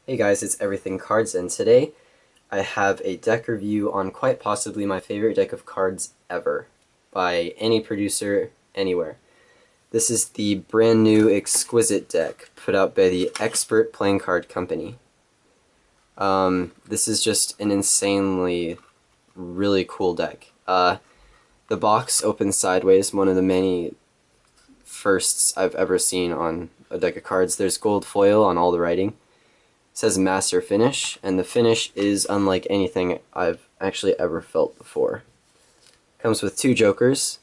Hey guys, it's Everything Cards, and today I have a deck review on quite possibly my favorite deck of cards ever, by any producer, anywhere. This is the brand new Exquisite deck, put out by the Expert Playing Card Company. This is just an insanely, really cool deck. The box opens sideways, one of the many firsts I've ever seen on a deck of cards. There's gold foil on all the writing. Says Master Finish, and the finish is unlike anything I've actually ever felt before. Comes with two jokers.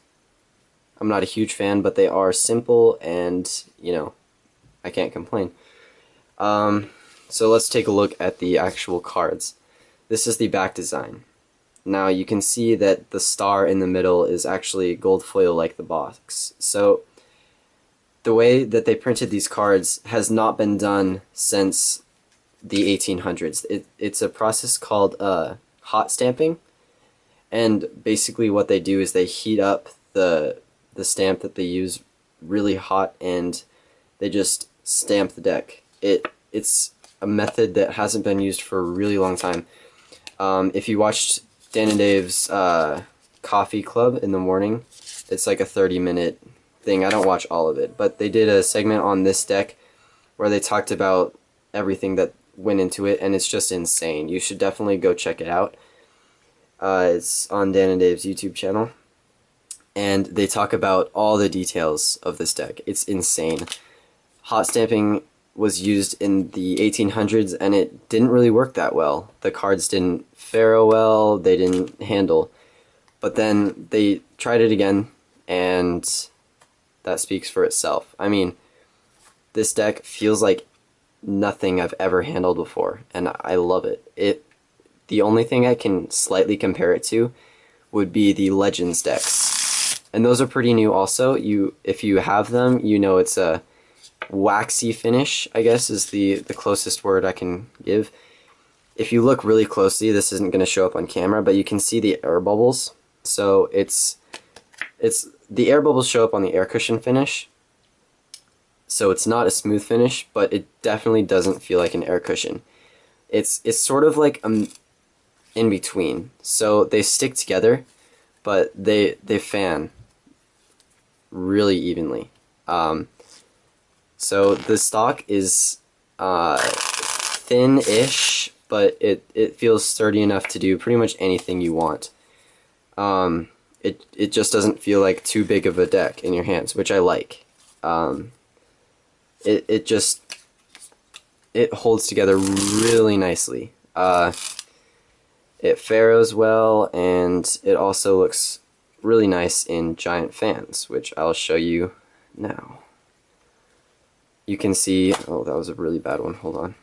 I'm not a huge fan, but they are simple and, I can't complain. So let's take a look at the actual cards. This is the back design. Now you can see that the star in the middle is actually gold foil like the box. So the way that they printed these cards has not been done since the 1800s. It's a process called hot stamping, and basically what they do is they heat up the stamp that they use really hot, and they just stamp the deck. It's a method that hasn't been used for a really long time. If you watched Dan and Dave's Coffee Club in the morning, it's like a 30-minute thing. I don't watch all of it, but they did a segment on this deck where they talked about everything that went into it, and it's just insane. You should definitely go check it out. It's on Dan and Dave's YouTube channel, and they talk about all the details of this deck. It's insane. Hot stamping was used in the 1800s, and it didn't really work that well. The cards didn't faro well, they didn't handle. But then they tried it again, and that speaks for itself. I mean, this deck feels like nothing I've ever handled before, and I love it. The only thing I can slightly compare it to would be the Legends decks, and those are pretty new also. If you have them, you know it's a waxy finish, I guess is the closest word I can give. If you look really closely, this isn't going to show up on camera, but you can see the air bubbles. So it's the air bubbles show up on the air cushion finish. So it's not a smooth finish, but it definitely doesn't feel like an air cushion. It's sort of like in between. So they stick together, but they fan really evenly. So the stock is thin-ish, but it feels sturdy enough to do pretty much anything you want. It just doesn't feel like too big of a deck in your hands, which I like. It holds together really nicely. It faros well, and it also looks really nice in giant fans, which I'll show you now. You can see, oh, that was a really bad one, hold on.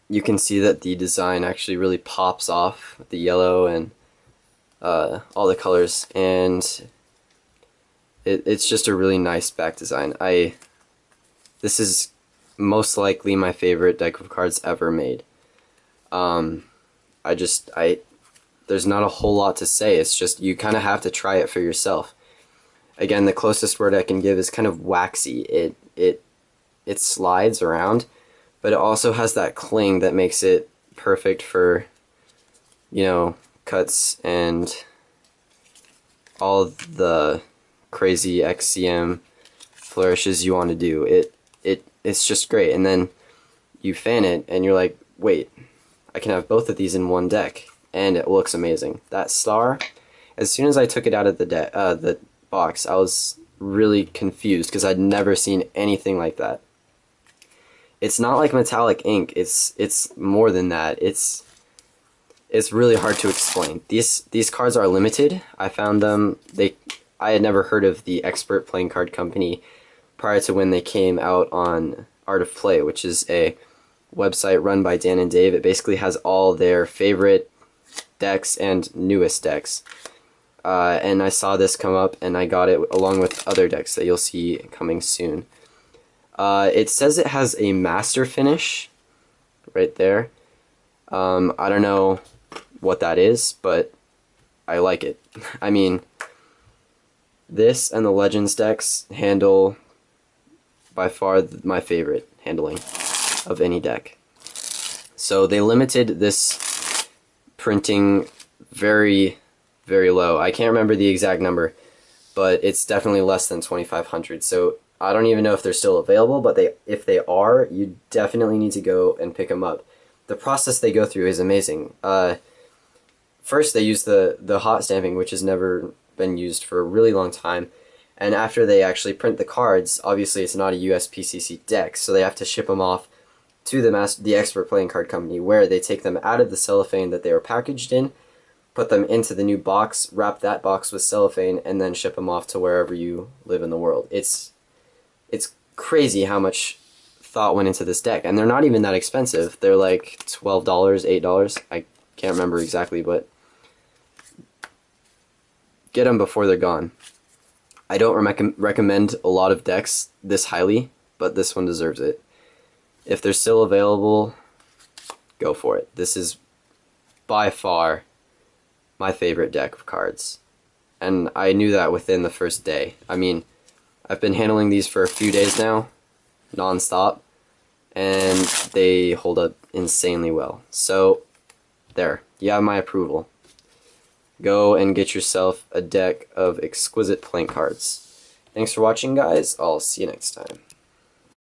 You can see that the design actually really pops off with the yellow and all the colors, and it's just a really nice back design. This is most likely my favorite deck of cards ever made. There's not a whole lot to say. It's just you kind of have to try it for yourself. Again, the closest word I can give is kind of waxy. It slides around, but it also has that cling that makes it perfect for, cuts and all the crazy XCM flourishes you want to do. It's just great. And then you fan it and you're like, wait, I can have both of these in one deck, and it looks amazing. That star, as soon as I took it out of the box, I was really confused because I'd never seen anything like that. It's not like metallic ink. It's more than that. It's really hard to explain. These cards are limited. I found them. I had never heard of the Expert Playing Card Company prior to when they came out on Art of Play, which is a website run by Dan and Dave. It basically has all their favorite decks and newest decks. And I saw this come up, and I got it along with other decks that you'll see coming soon. It says it has a master finish right there. I don't know what that is, but I like it. I mean, this and the Legends decks handle by far my favorite, handling of any deck. So they limited this printing very, very low. I can't remember the exact number, but it's definitely less than 2,500. So I don't even know if they're still available, but if they are, you definitely need to go and pick them up. The process they go through is amazing. First, they use the hot stamping, which has never been used for a really long time. And after they actually print the cards, obviously it's not a USPCC deck, so they have to ship them off to the expert playing card company, where they take them out of the cellophane that they were packaged in, put them into the new box, wrap that box with cellophane, and then ship them off to wherever you live in the world. It's crazy how much thought went into this deck, and they're not even that expensive. They're like $12, $8. I can't remember exactly, but get them before they're gone. I don't recommend a lot of decks this highly, but this one deserves it. If they're still available, go for it. This is by far my favorite deck of cards, and I knew that within the first day. I mean, I've been handling these for a few days now, non-stop, and they hold up insanely well. So, there, you have my approval. Go and get yourself a deck of Exquisite playing cards. Thanks for watching, guys. I'll see you next time.